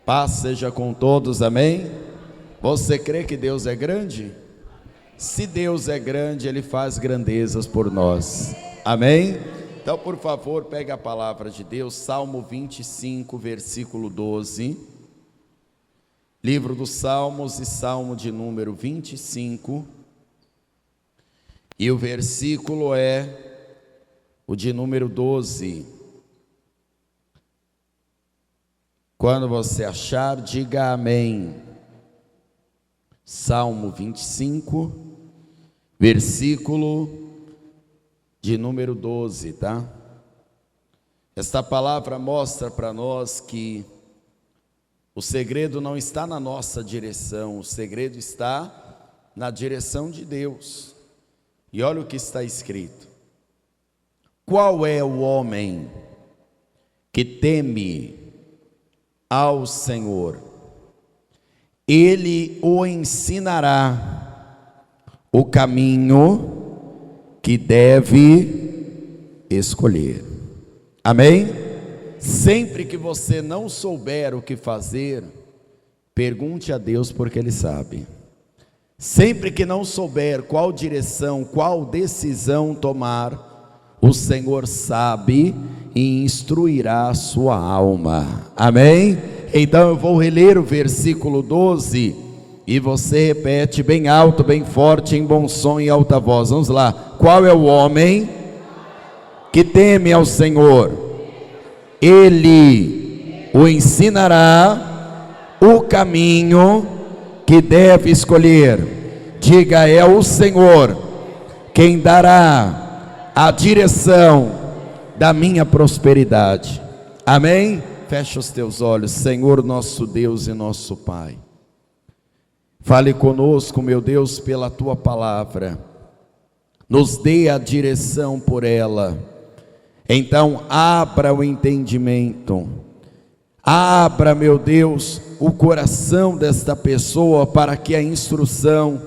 Paz seja com todos, amém? Você crê que Deus é grande? Se Deus é grande, Ele faz grandezas por nós, amém? Então, por favor, pegue a palavra de Deus, Salmo 25, versículo 12. Livro dos Salmos e Salmo de número 25. E o versículo é o de número 12. Quando você achar, diga amém. Salmo 25, versículo de número 12, tá? Esta palavra mostra para nós que o segredo não está na nossa direção, o segredo está na direção de Deus. E olha o que está escrito: qual é o homem que teme ao Senhor? Ele o ensinará o caminho que deve escolher. Amém? Sempre que você não souber o que fazer, pergunte a Deus, porque Ele sabe. Sempre que não souber qual direção, qual decisão tomar, o Senhor sabe e instruirá a sua alma. Amém? Então eu vou reler o versículo 12 e você repete bem alto, bem forte, em bom som e alta voz. Vamos lá. Qual é o homem que teme ao Senhor? Ele o ensinará o caminho que deve escolher. Diga: é o Senhor quem dará a direção da minha prosperidade. Amém? Fecha os teus olhos. Senhor, nosso Deus e nosso Pai, fale conosco, meu Deus, pela tua palavra. Nos dê a direção por ela. Então abra o entendimento, abra, meu Deus, o coração desta pessoa, para que a instrução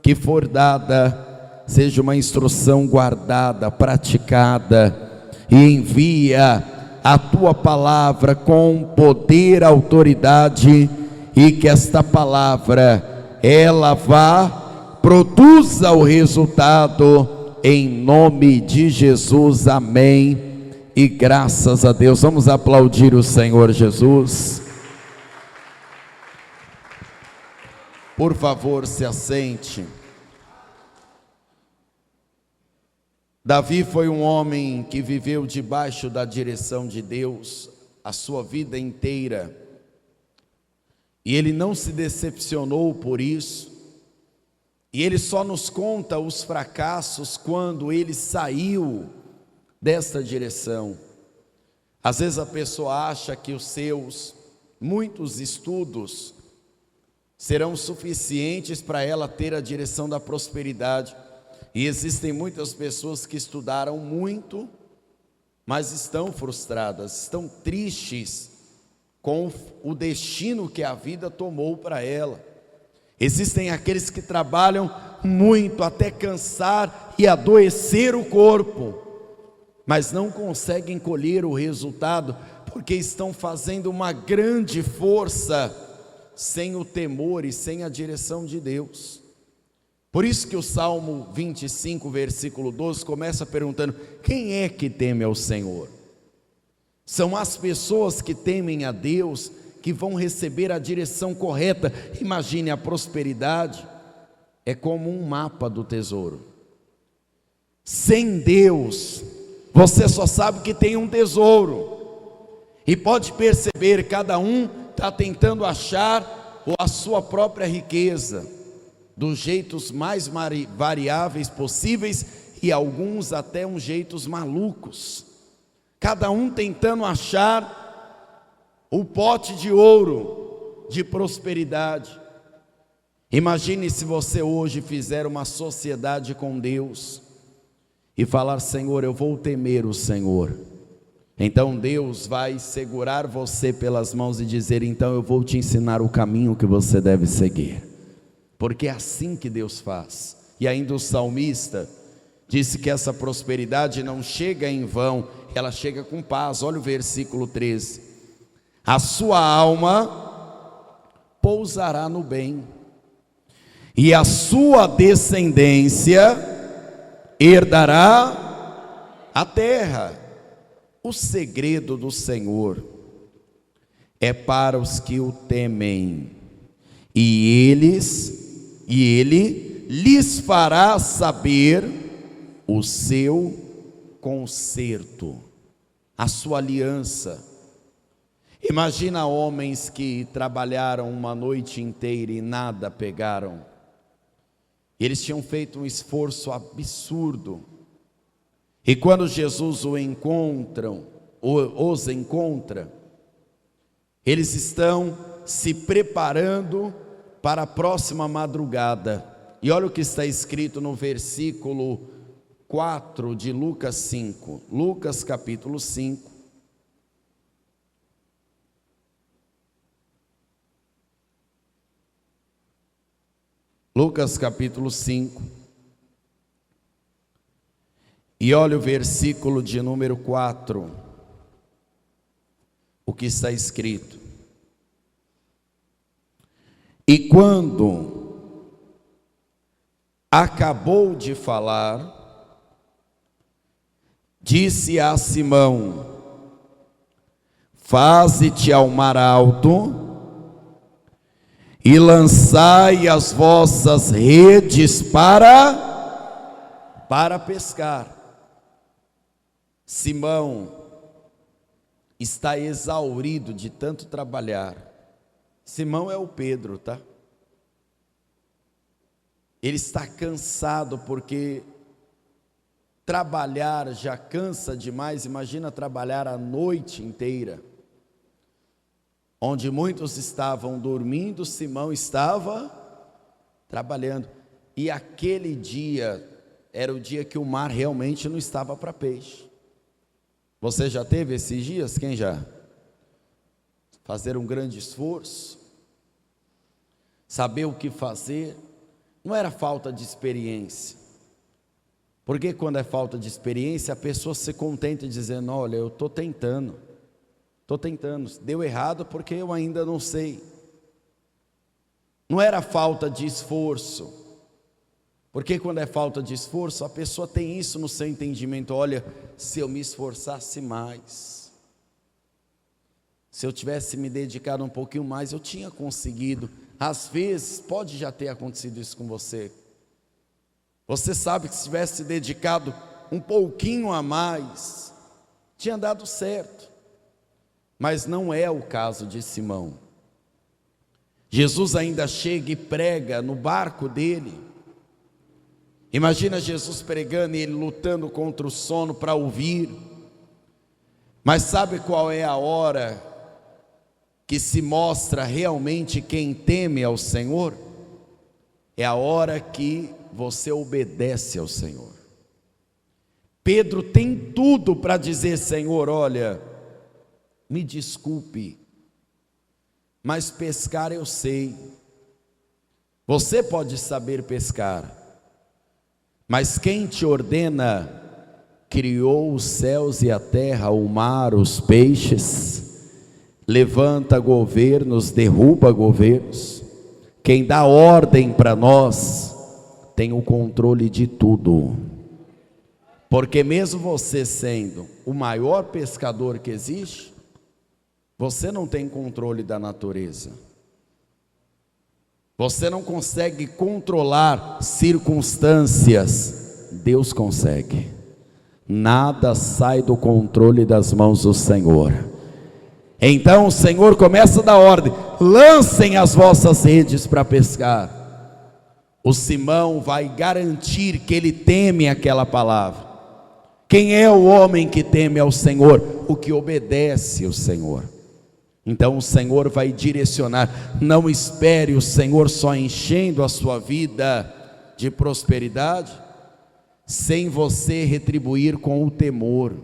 que for dada seja uma instrução guardada, praticada, e envia a tua palavra com poder, autoridade, e que esta palavra ela produza o resultado, em nome de Jesus, amém, e graças a Deus. Vamos aplaudir o Senhor Jesus. Por favor, se assente. Davi foi um homem que viveu debaixo da direção de Deus a sua vida inteira, e ele não se decepcionou por isso. E ele só nos conta os fracassos quando ele saiu desta direção. Às vezes a pessoa acha que os seus muitos estudos serão suficientes para ela ter a direção da prosperidade. E existem muitas pessoas que estudaram muito, mas estão frustradas, estão tristes com o destino que a vida tomou para ela. Existem aqueles que trabalham muito até cansar e adoecer o corpo, mas não conseguem colher o resultado, porque estão fazendo uma grande força sem o temor e sem a direção de Deus. Por isso que o Salmo 25, versículo 12, começa perguntando: quem é que teme ao Senhor? São as pessoas que temem a Deus que vão receber a direção correta. Imagine, a prosperidade é como um mapa do tesouro. Sem Deus, você só sabe que tem um tesouro, e pode perceber, cada um está tentando achar a sua própria riqueza, dos jeitos mais variáveis possíveis, e alguns até uns jeitos malucos, cada um tentando achar o pote de ouro de prosperidade. Imagine se você hoje fizer uma sociedade com Deus e falar: Senhor, eu vou temer o Senhor. Então Deus vai segurar você pelas mãos e dizer: então eu vou te ensinar o caminho que você deve seguir. Porque é assim que Deus faz. E ainda o salmista disse que essa prosperidade não chega em vão, ela chega com paz. Olha o versículo 13: a sua alma pousará no bem, e a sua descendência herdará a terra. O segredo do Senhor é para os que o temem, e ele lhes fará saber o seu conserto, a sua aliança. Imagina homens que trabalharam uma noite inteira e nada pegaram. Eles tinham feito um esforço absurdo. E quando Jesus os encontra, eles estão se preparando para a próxima madrugada. E olha o que está escrito no versículo 4 de Lucas 5. Lucas capítulo 5. Lucas capítulo 5, e olha o versículo de número 4, o que está escrito: e quando acabou de falar, disse a Simão: faze-te ao mar alto, e lançai as vossas redes para pescar. Simão está exaurido de tanto trabalhar. Simão é o Pedro, tá? Ele está cansado porque trabalhar já cansa demais. Imagina trabalhar a noite inteira. Onde muitos estavam dormindo, Simão estava trabalhando. E aquele dia era o dia que o mar realmente não estava para peixe. Você já teve esses dias? Quem já? Fazer um grande esforço, saber o que fazer. Não era falta de experiência. Porque quando é falta de experiência, a pessoa se contenta dizendo: olha, eu estou tentando, deu errado porque eu ainda não sei. Não era falta de esforço, porque quando é falta de esforço, a pessoa tem isso no seu entendimento: olha, se eu me esforçasse mais, se eu tivesse me dedicado um pouquinho mais, eu tinha conseguido. Às vezes, pode já ter acontecido isso com você. Você sabe que se tivesse se dedicado um pouquinho a mais, tinha dado certo. Mas não é o caso de Simão. Jesus ainda chega e prega no barco dele. Imagina Jesus pregando e ele lutando contra o sono para ouvir. Mas sabe qual é a hora que se mostra realmente quem teme ao Senhor? É a hora que você obedece ao Senhor. Pedro tem tudo para dizer: Senhor, olha, me desculpe, mas pescar eu sei. Você pode saber pescar, mas quem te ordena criou os céus e a terra, o mar, os peixes, levanta governos, derruba governos. Quem dá ordem para nós tem o controle de tudo. Porque mesmo você sendo o maior pescador que existe, você não tem controle da natureza. Você não consegue controlar circunstâncias. Deus consegue. Nada sai do controle das mãos do Senhor. Então o Senhor começa a dar ordem: lancem as vossas redes para pescar. O Simão vai garantir que ele teme aquela palavra. Quem é o homem que teme ao Senhor? O que obedece ao Senhor. Então o Senhor vai direcionar. Não espere o Senhor só enchendo a sua vida de prosperidade, sem você retribuir com o temor,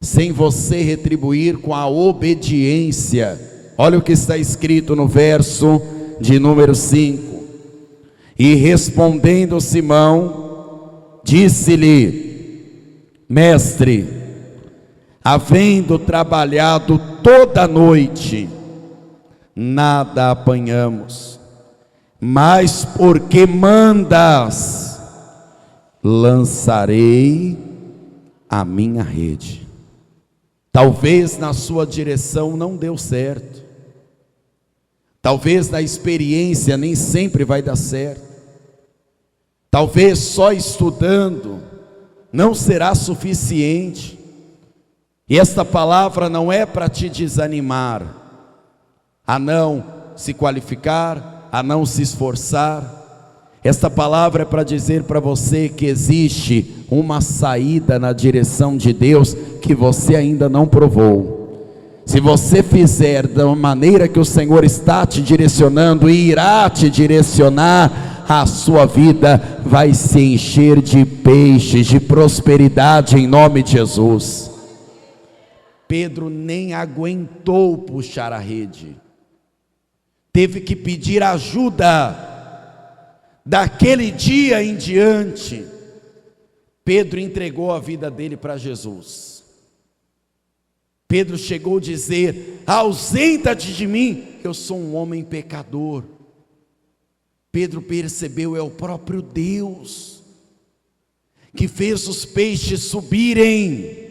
sem você retribuir com a obediência. Olha o que está escrito no verso de número 5. E respondendo Simão, disse-lhe: Mestre, havendo trabalhado toda a noite, nada apanhamos, mas porque mandas, lançarei a minha rede. Talvez na sua direção não deu certo, talvez na experiência nem sempre vai dar certo, talvez só estudando não será suficiente. E esta palavra não é para te desanimar, a não se qualificar, a não se esforçar. Esta palavra é para dizer para você que existe uma saída na direção de Deus que você ainda não provou. Se você fizer da maneira que o Senhor está te direcionando e irá te direcionar, a sua vida vai se encher de peixes, de prosperidade em nome de Jesus. Pedro nem aguentou puxar a rede, teve que pedir ajuda. Daquele dia em diante, Pedro entregou a vida dele para Jesus. Pedro chegou a dizer: ausenta-te de mim, eu sou um homem pecador. Pedro percebeu, é o próprio Deus que fez os peixes subirem.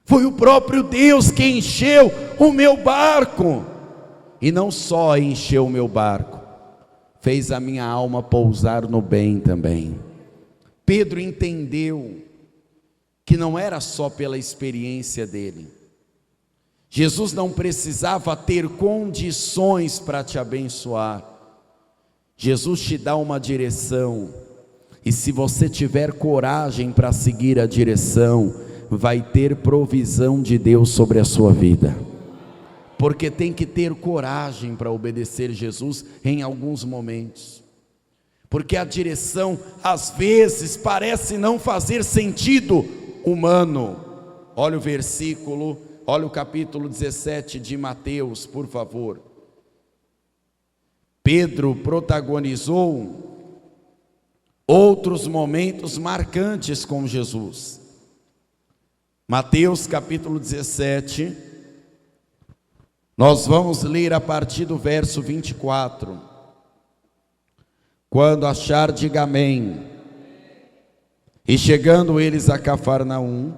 Foi o próprio Deus que encheu o meu barco. E não só encheu o meu barco, fez a minha alma pousar no bem também. Pedro entendeu que não era só pela experiência dele. Jesus não precisava ter condições para te abençoar. Jesus te dá uma direção. E se você tiver coragem para seguir a direção, vai ter provisão de Deus sobre a sua vida. Porque tem que ter coragem para obedecer Jesus em alguns momentos. Porque a direção às vezes parece não fazer sentido humano. Olha o versículo, olha o capítulo 17 de Mateus, por favor. Pedro protagonizou outros momentos marcantes com Jesus. Mateus capítulo 17, nós vamos ler a partir do verso 24. Quando achar, diga amém. E chegando eles a Cafarnaum,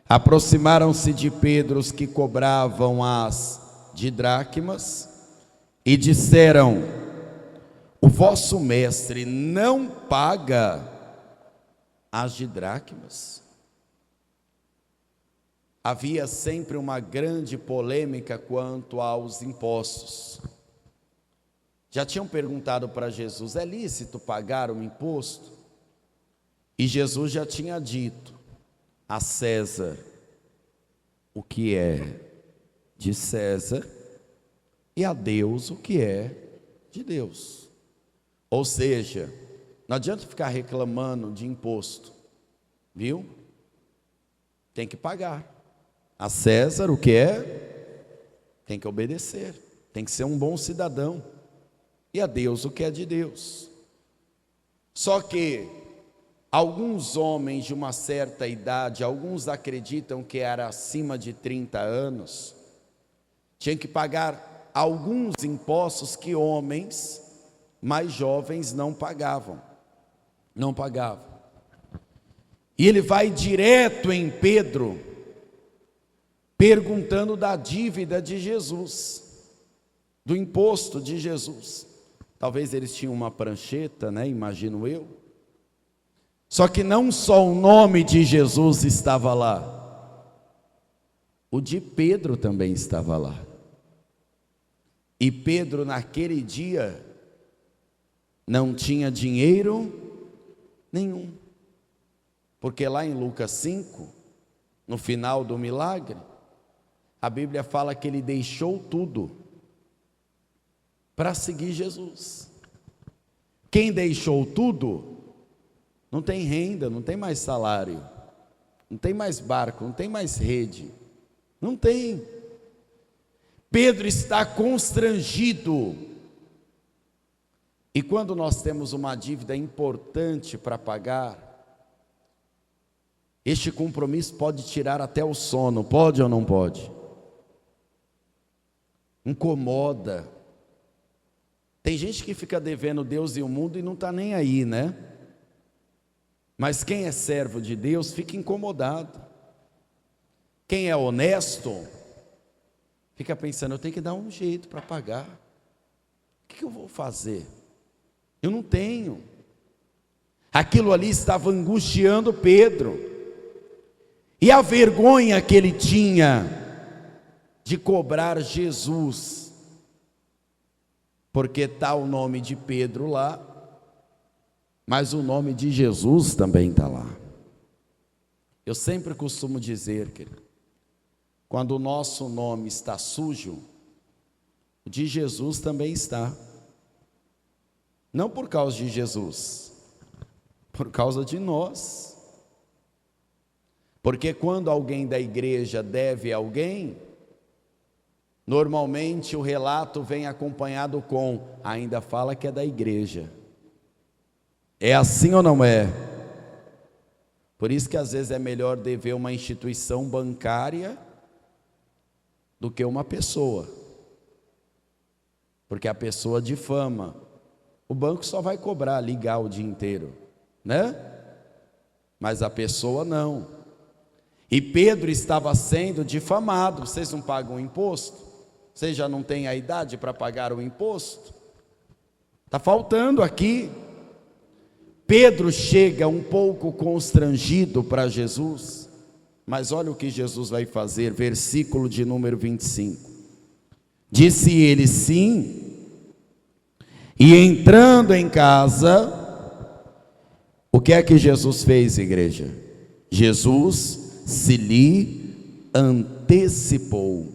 aproximaram-se de Pedro os que cobravam as didracmas e disseram: o vosso mestre não paga as didracmas? Havia sempre uma grande polêmica quanto aos impostos. Já tinham perguntado para Jesus: é lícito pagar um imposto? E Jesus já tinha dito: a César o que é de César, e a Deus o que é de Deus. Ou seja, não adianta ficar reclamando de imposto, viu? Tem que pagar. A César o que é? Tem que obedecer, tem que ser um bom cidadão. E a Deus o que é de Deus. Só que alguns homens de uma certa idade, alguns acreditam que era acima de 30 anos, tinham que pagar alguns impostos que homens mais jovens não pagavam. Não pagavam. E ele vai direto em Pedro, perguntando da dívida de Jesus, do imposto de Jesus. Talvez eles tinham uma prancheta, né? Imagino eu. Só que não só o nome de Jesus estava lá, o de Pedro também estava lá. E Pedro naquele dia não tinha dinheiro nenhum. Porque lá em Lucas 5, no final do milagre, a Bíblia fala que ele deixou tudo para seguir Jesus. Quem deixou tudo não tem renda, não tem mais salário, não tem mais barco, não tem mais rede, não tem. Pedro está constrangido. E quando nós temos uma dívida importante para pagar, Este compromisso pode tirar até o sono, pode ou não pode? Incomoda. Tem gente que fica devendo Deus e o mundo e não está nem aí, né? Mas quem é servo de Deus fica incomodado. Quem é honesto fica pensando, eu tenho que dar um jeito para pagar. O que eu vou fazer? Eu não tenho. Aquilo ali estava angustiando Pedro. E a vergonha que ele tinha de cobrar Jesus, porque está o nome de Pedro lá, mas o nome de Jesus também está lá. Eu sempre costumo dizer, querido, quando o nosso nome está sujo, o de Jesus também está. Não por causa de Jesus, por causa de nós. Porque quando alguém da igreja deve a alguém, normalmente o relato vem acompanhado com, ainda fala que é da igreja. É assim ou não é? Por isso que às vezes é melhor dever uma instituição bancária do que uma pessoa. Porque a pessoa difama. O banco só vai cobrar, ligar o dia inteiro, né? Mas a pessoa não. E Pedro estava sendo difamado. Vocês não pagam imposto? Vocês já não têm a idade para pagar o imposto? Está faltando aqui. Pedro chega um pouco constrangido para Jesus, mas olha o que Jesus vai fazer, versículo de número 25. Disse ele sim, e entrando em casa, o que é que Jesus fez, igreja? Jesus se lhe antecipou,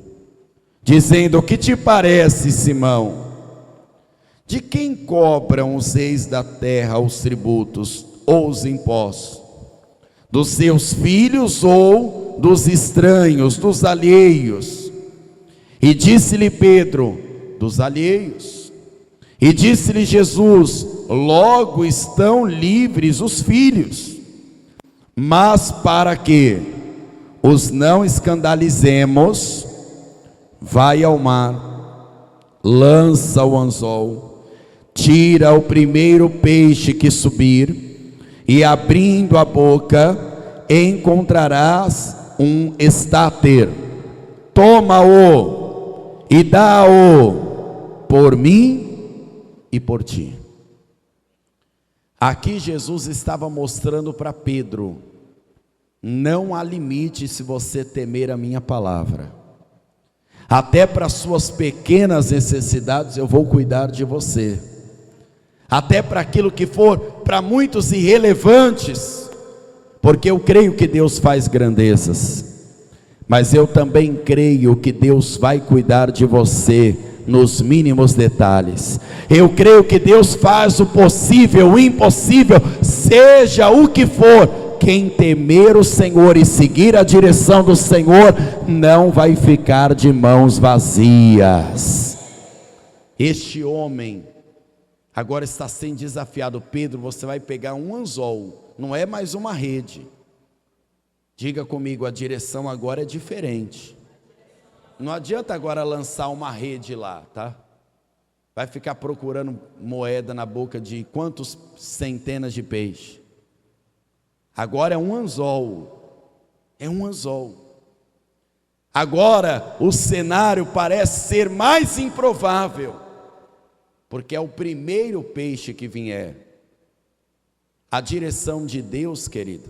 dizendo, o que te parece, Simão? De quem cobram os reis da terra os tributos ou os impostos? Dos seus filhos ou dos estranhos, dos alheios? E disse-lhe Pedro, dos alheios. E disse-lhe Jesus, logo estão livres os filhos. Mas para que os não escandalizemos, vai ao mar, lança o anzol, tira o primeiro peixe que subir, e abrindo a boca, encontrarás um estáter. Toma-o e dá-o por mim e por ti. Aqui Jesus estava mostrando para Pedro, não há limite se você temer a minha palavra. Até para suas pequenas necessidades eu vou cuidar de você. Até para aquilo que for para muitos irrelevantes, porque eu creio que Deus faz grandezas, mas eu também creio que Deus vai cuidar de você nos mínimos detalhes. Eu creio que Deus faz o possível, o impossível, seja o que for. Quem temer o Senhor e seguir a direção do Senhor, não vai ficar de mãos vazias. Este homem agora está sendo desafiado. Pedro, você vai pegar um anzol, não é mais uma rede. Diga comigo, a direção agora é diferente. Não adianta agora lançar uma rede lá, tá? Vai ficar procurando moeda na boca de quantos centenas de peixes. Agora é um anzol. É um anzol. Agora o cenário parece ser mais improvável, porque é o primeiro peixe que vier. A direção de Deus, querido,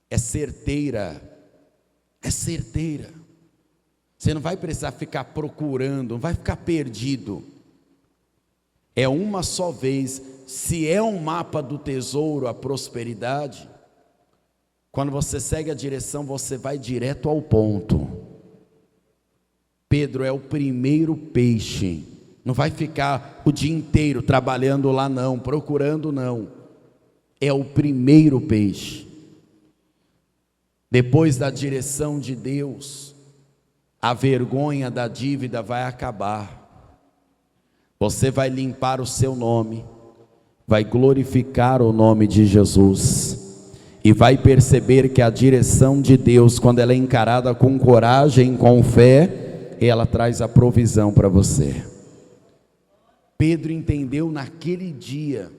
é certeira. É certeira. Você não vai precisar ficar procurando, não vai ficar perdido. É uma só vez. Se é um mapa do tesouro, a prosperidade, quando você segue a direção, você vai direto ao ponto. Pedro é o primeiro peixe. Não vai ficar o dia inteiro trabalhando lá não, procurando não. É o primeiro peixe. Depois da direção de Deus, a vergonha da dívida vai acabar. Você vai limpar o seu nome, vai glorificar o nome de Jesus. e vai perceber que a direção de Deus, quando ela é encarada com coragem, com fé, ela traz a provisão para você. Pedro entendeu naquele dia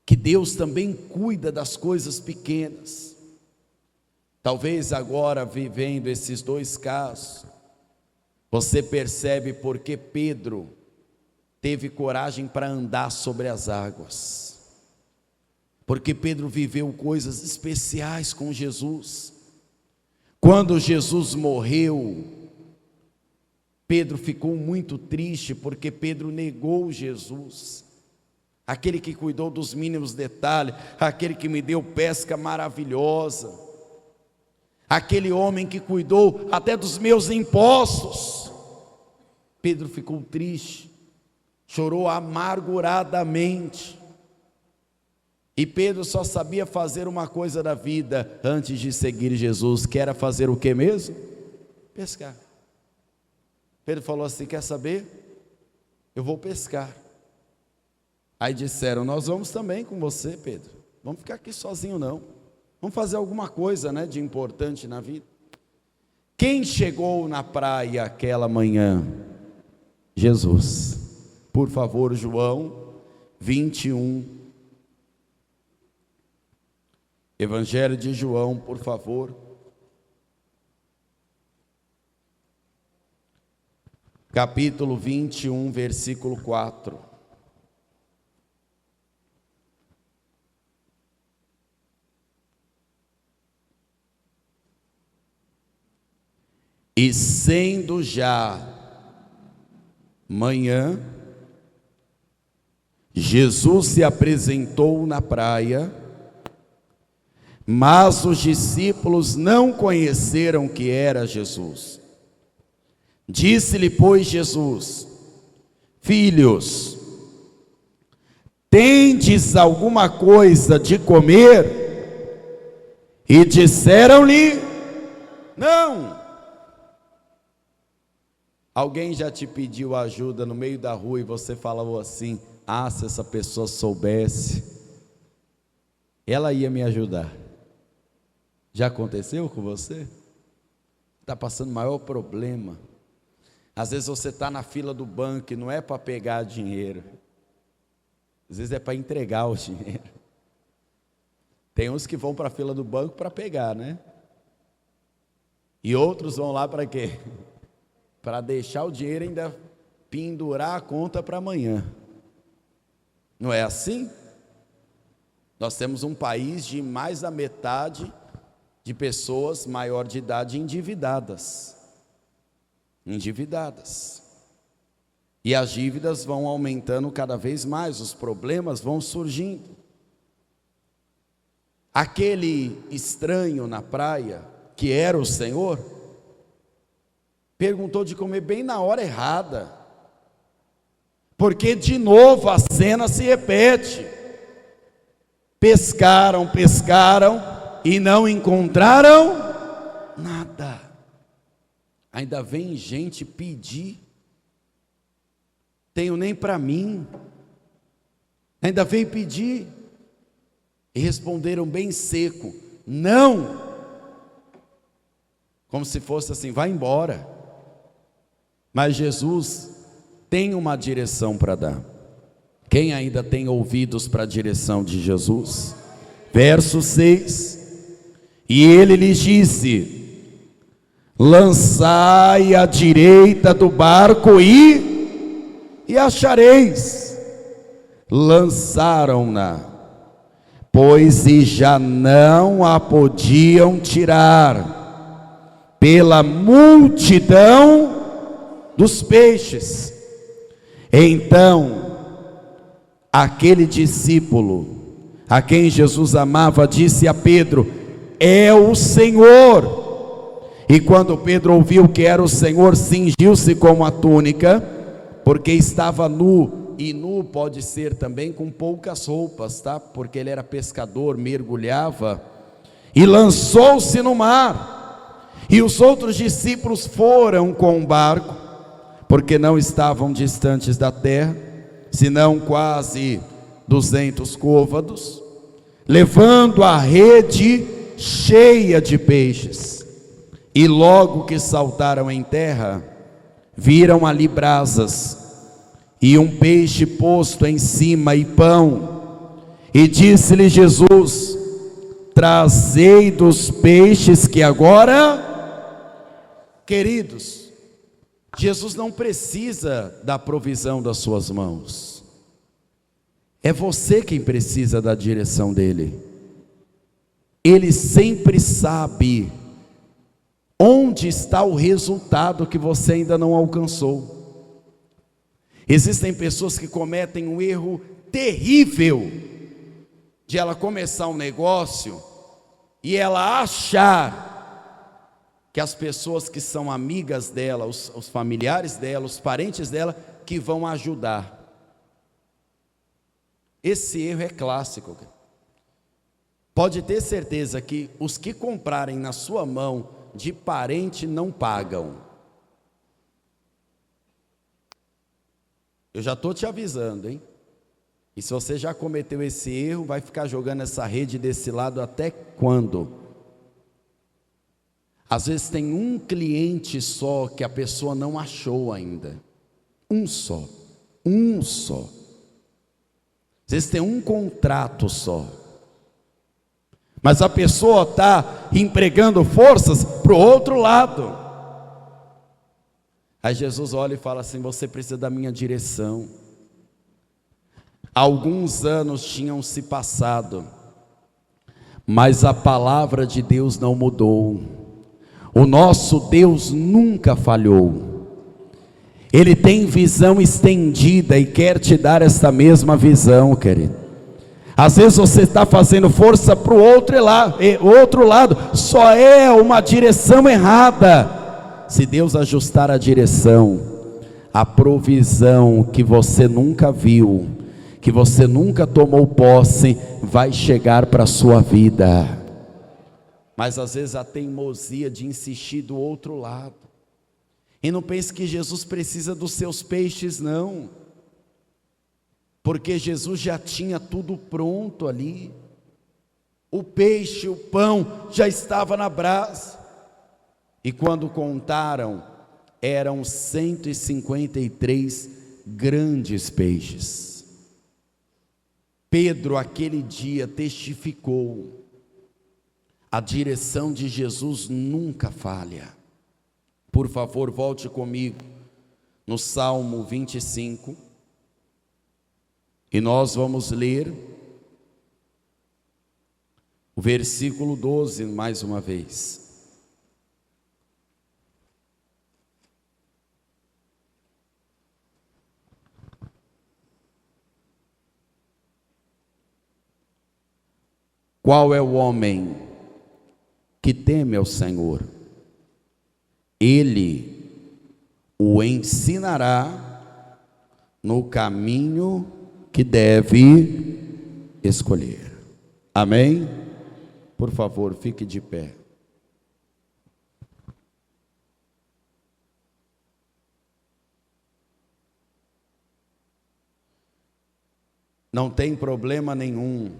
que Deus também cuida das coisas pequenas. Talvez agora, vivendo esses dois casos, você percebe porque Pedro teve coragem para andar sobre as águas. Porque Pedro viveu coisas especiais com Jesus. Quando Jesus morreu, Pedro ficou muito triste, porque Pedro negou Jesus. Aquele que cuidou dos mínimos detalhes, aquele que me deu pesca maravilhosa, aquele homem que cuidou até dos meus impostos. Pedro ficou triste, chorou amarguradamente. E Pedro só sabia fazer uma coisa da vida antes de seguir Jesus, que era fazer o que mesmo? Pescar. Pedro falou assim: quer saber? Eu vou pescar. Aí disseram: nós vamos também com você, Pedro. Vamos ficar aqui sozinho não. Vamos fazer alguma coisa, né, de importante na vida. Quem chegou na praia aquela manhã? Jesus. Por favor, João 21. Evangelho de João, por favor. Capítulo 21, versículo 4. E sendo já manhã, Jesus se apresentou na praia, mas os discípulos não conheceram que era Jesus. Disse-lhe, pois, Jesus: filhos, tendes alguma coisa de comer? E disseram-lhe: não. Alguém já te pediu ajuda no meio da rua e você falou assim: ah, se essa pessoa soubesse, ela ia me ajudar. Já aconteceu com você? Está passando maior problema. Às vezes você está na fila do banco e não é para pegar dinheiro, às vezes é para entregar o dinheiro. Tem uns que vão para a fila do banco para pegar, né? E outros vão lá para quê? Para deixar o dinheiro e ainda pendurar a conta para amanhã. Não é assim? Nós temos um país de mais da metade de pessoas maior de idade endividadas. E as dívidas vão aumentando cada vez mais, os problemas vão surgindo. Aquele estranho na praia, que era o Senhor, perguntou de comer bem na hora errada, porque de novo a cena se repete. Pescaram e não encontraram nada. Ainda vem gente pedir, tenho nem para mim. Ainda veio pedir, e responderam bem seco: não. Como se fosse assim: vai embora. Mas Jesus tem uma direção para dar. Quem ainda tem ouvidos para a direção de Jesus? Verso 6. E ele lhes disse: lançai à direita do barco e achareis. Lançaram-na, pois e já não a podiam tirar, pela multidão dos peixes. Então, aquele discípulo a quem Jesus amava disse a Pedro: é o Senhor. E quando Pedro ouviu que era o Senhor, cingiu-se com a túnica, porque estava nu. E nu pode ser também com poucas roupas, tá? Porque ele era pescador, mergulhava, e lançou-se no mar. E os outros discípulos foram com o barco, porque não estavam distantes da terra, senão quase 200 côvados. levando a rede cheia de peixes. E logo que saltaram em terra, viram ali brasas e um peixe posto em cima e pão. E disse-lhe Jesus: trazei dos peixes que agora... Queridos, Jesus não precisa da provisão das suas mãos. É você quem precisa da direção dele. Ele sempre sabe onde está o resultado que você ainda não alcançou. Existem pessoas que cometem um erro terrível de ela começar um negócio e ela achar que as pessoas que são amigas dela, os familiares dela, os parentes dela, que vão ajudar. Esse erro é clássico. Pode ter certeza que os que comprarem na sua mão de parente não pagam. Eu já estou te avisando, hein? E se você já cometeu esse erro, vai ficar jogando essa rede desse lado até quando? Às vezes tem um cliente só que a pessoa não achou ainda. Um só. Às vezes tem um contrato só. Mas a pessoa está empregando forças para o outro lado. Aí Jesus olha e fala assim: você precisa da minha direção. Alguns anos tinham se passado, mas a palavra de Deus não mudou. O nosso Deus nunca falhou. Ele tem visão estendida e quer te dar essa mesma visão, querido. Às vezes você está fazendo força para o outro lado, só é uma direção errada. Se Deus ajustar a direção, a provisão que você nunca viu, que você nunca tomou posse, vai chegar para a sua vida. Mas às vezes a teimosia de insistir do outro lado. E não pense que Jesus precisa dos seus peixes, não. Porque Jesus já tinha tudo pronto ali. O peixe, o pão já estava na brasa. E quando contaram, eram 153 grandes peixes. Pedro aquele dia testificou: a direção de Jesus nunca falha. Por favor, volte comigo no Salmo 25. E nós vamos ler o versículo 12 mais uma vez. Qual é o homem que teme ao Senhor? Ele o ensinará no caminho que deve escolher. Amém? Por favor, fique de pé. Não tem problema nenhum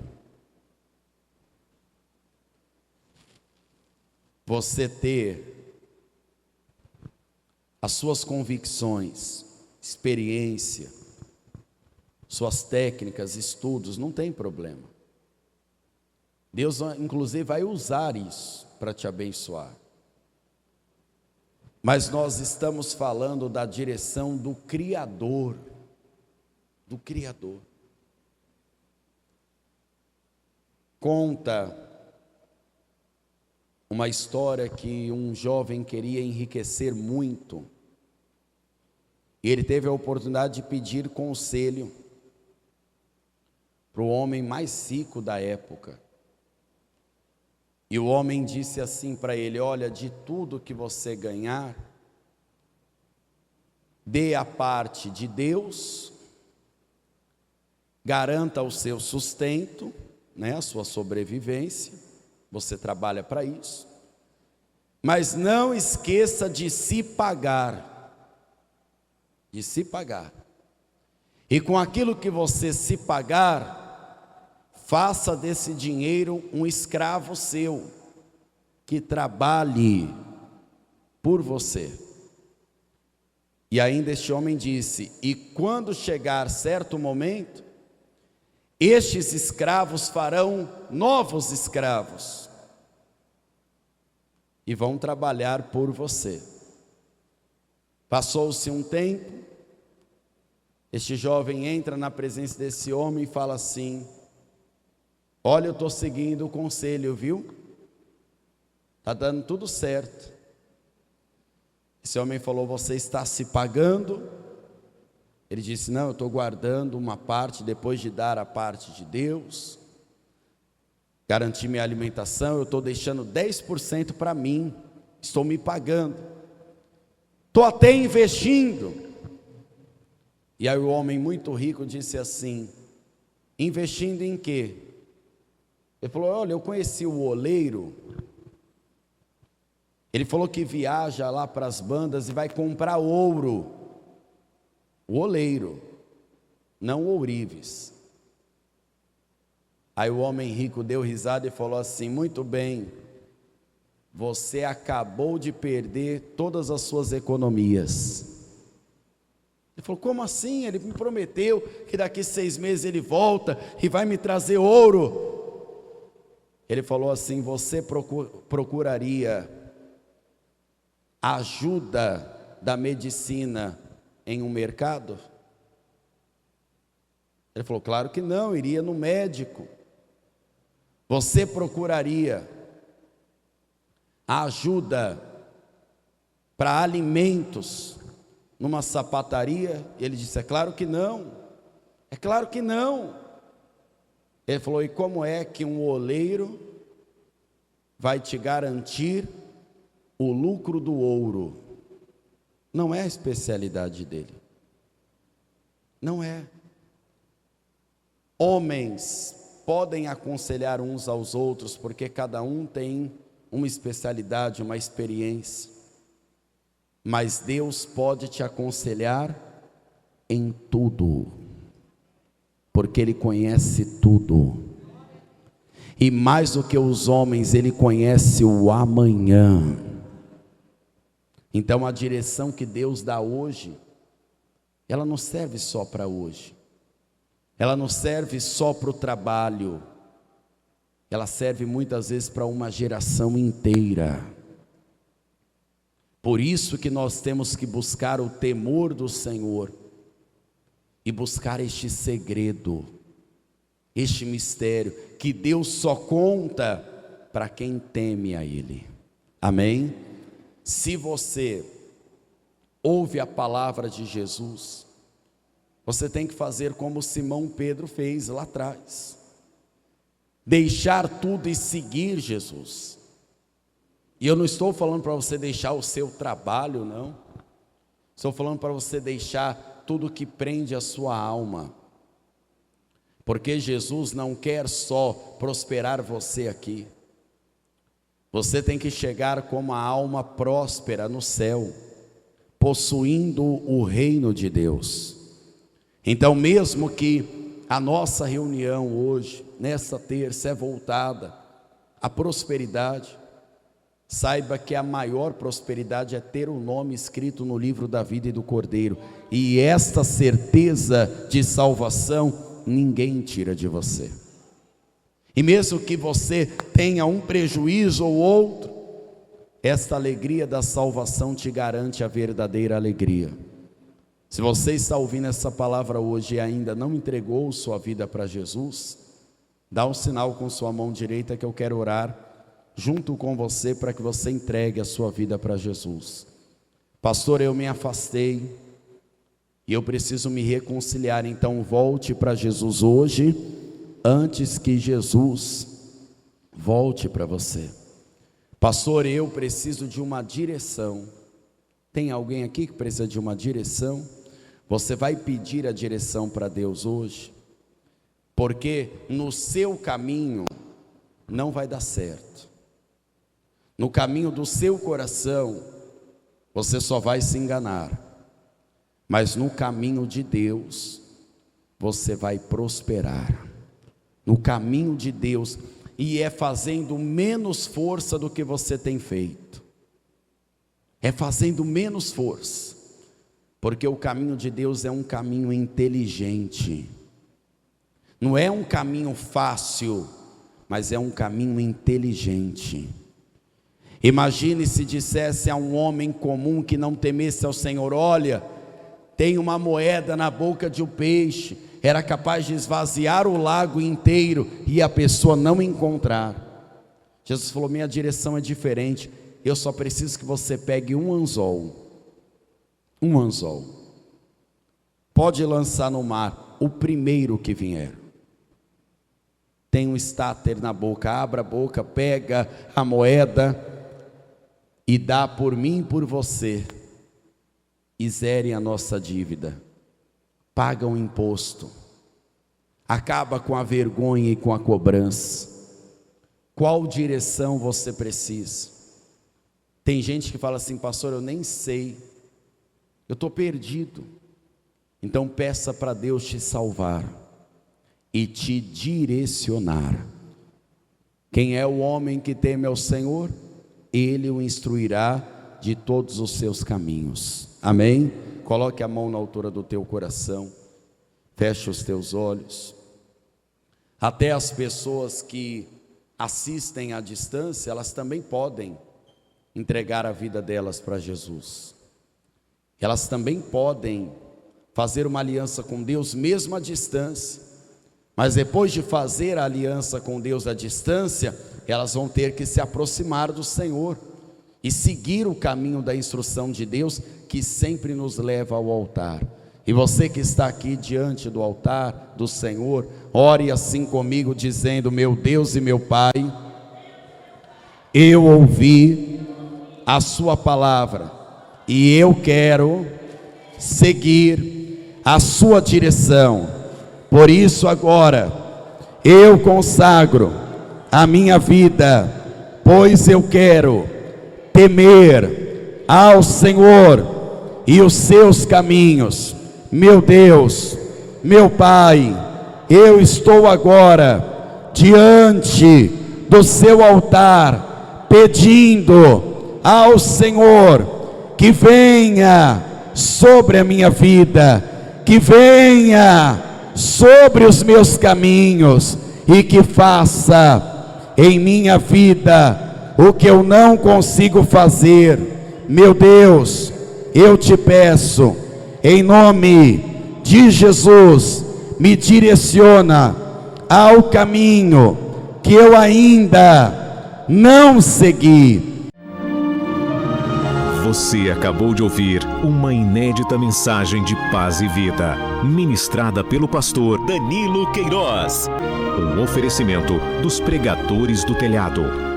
você ter as suas convicções, experiência, suas técnicas, estudos, não tem problema. Deus inclusive vai usar isso para te abençoar. Mas nós estamos falando da direção do Criador, do Criador. Conta uma história que um jovem queria enriquecer muito. E ele teve a oportunidade de pedir conselho para o homem mais rico da época. E o homem disse assim para ele: olha, de tudo que você ganhar, dê a parte de Deus, garanta o seu sustento, a sua sobrevivência, você trabalha para isso, mas não esqueça de se pagar, e com aquilo que você se pagar, faça desse dinheiro um escravo seu, que trabalhe por você. E ainda este homem disse: e quando chegar certo momento, estes escravos farão novos escravos e vão trabalhar por você. Passou-se um tempo, este jovem entra na presença desse homem e fala assim: olha, eu estou seguindo o conselho, viu? Está dando tudo certo. Esse homem falou: você está se pagando? Ele disse: não, eu estou guardando uma parte, depois de dar a parte de Deus, garantir minha alimentação, eu estou deixando 10% para mim, estou me pagando, estou até investindo. E aí o homem muito rico disse assim: investindo em quê? Ele falou: olha, eu conheci o oleiro, ele falou que viaja lá para as bandas e vai comprar ouro. O oleiro, não o ourives. Aí o homem rico deu risada e falou assim: muito bem, você acabou de perder todas as suas economias. Ele falou: como assim? Ele me prometeu que daqui 6 meses ele volta e vai me trazer ouro. Ele falou assim: você procuraria ajuda da medicina em um mercado? Ele falou: claro que não, iria no médico. Você procuraria ajuda para alimentos numa sapataria? Ele disse: é claro que não, é claro que não. Ele falou: e como é que um oleiro vai te garantir o lucro do ouro? Não é a especialidade dele, não é. Homens podem aconselhar uns aos outros, porque cada um tem uma especialidade, uma experiência, mas Deus pode te aconselhar em tudo, porque Ele conhece tudo, e mais do que os homens, Ele conhece o amanhã. Então a direção que Deus dá hoje, ela não serve só para hoje, ela não serve só para o trabalho, ela serve muitas vezes para uma geração inteira. Por isso que nós temos que buscar o temor do Senhor e buscar este segredo, este mistério que Deus só conta para quem teme a Ele. Amém? Se você ouve a palavra de Jesus, você tem que fazer como Simão Pedro fez lá atrás, deixar tudo e seguir Jesus. E eu não estou falando para você deixar o seu trabalho, não. Estou falando para você deixar tudo que prende a sua alma, porque Jesus não quer só prosperar você aqui. Você tem que chegar com uma alma próspera no céu, possuindo o reino de Deus. Então, mesmo que a nossa reunião hoje, nessa terça, é voltada à prosperidade, saiba que a maior prosperidade é ter o nome escrito no livro da vida e do Cordeiro, e esta certeza de salvação ninguém tira de você. E mesmo que você tenha um prejuízo ou outro, esta alegria da salvação te garante a verdadeira alegria. Se você está ouvindo essa palavra hoje e ainda não entregou sua vida para Jesus, dá um sinal com sua mão direita que eu quero orar junto com você para que você entregue a sua vida para Jesus. Pastor, eu me afastei e eu preciso me reconciliar, então volte para Jesus hoje, antes que Jesus volte para você. Pastor, eu preciso de uma direção. Tem alguém aqui que precisa de uma direção? Você vai pedir a direção para Deus hoje, porque no seu caminho não vai dar certo. No caminho do seu coração, você só vai se enganar. Mas no caminho de Deus, você vai prosperar. no caminho de Deus, e é fazendo menos força do que você tem feito. É fazendo menos força, porque o caminho de Deus é um caminho inteligente. Não é um caminho fácil, mas é um caminho inteligente. Imagine se dissesse a um homem comum que não temesse ao Senhor: olha, tem uma moeda na boca de um peixe. Era capaz de esvaziar o lago inteiro e a pessoa não encontrar. Jesus falou: minha direção é diferente. Eu só preciso que você pegue um anzol. Um anzol. Pode lançar no mar o primeiro que vier. Tem um estáter na boca, abra a boca, pega a moeda e dá por mim e por você. E zere a nossa dívida. Paga o imposto. Acaba com a vergonha e com a cobrança. Qual direção você precisa? Tem gente que fala assim: pastor, eu nem sei, eu estou perdido. Então peça para Deus te salvar e te direcionar. Quem é o homem que teme ao Senhor? Ele o instruirá de todos os seus caminhos. Amém? Coloque a mão na altura do teu coração, feche os teus olhos. Até as pessoas que assistem à distância, elas também podem entregar a vida delas para Jesus. Elas também podem fazer uma aliança com Deus mesmo à distância. Mas depois de fazer a aliança com Deus à distância, elas vão ter que se aproximar do Senhor e seguir o caminho da instrução de Deus, que sempre nos leva ao altar. E você que está aqui diante do altar do Senhor, ore assim comigo, dizendo: meu Deus e meu Pai, eu ouvi a sua palavra e eu quero seguir a sua direção. Por isso agora eu consagro a minha vida, pois eu quero temer ao Senhor e os seus caminhos. Meu Deus, meu Pai, eu estou agora diante do seu altar, pedindo ao Senhor que venha sobre a minha vida, que venha sobre os meus caminhos e que faça em minha vida o que eu não consigo fazer. Meu Deus, eu te peço, em nome de Jesus, me direciona ao caminho que eu ainda não segui. Você acabou de ouvir uma inédita mensagem de paz e vida, ministrada pelo pastor Danilo Queiroz. Um oferecimento dos Pregadores do Telhado.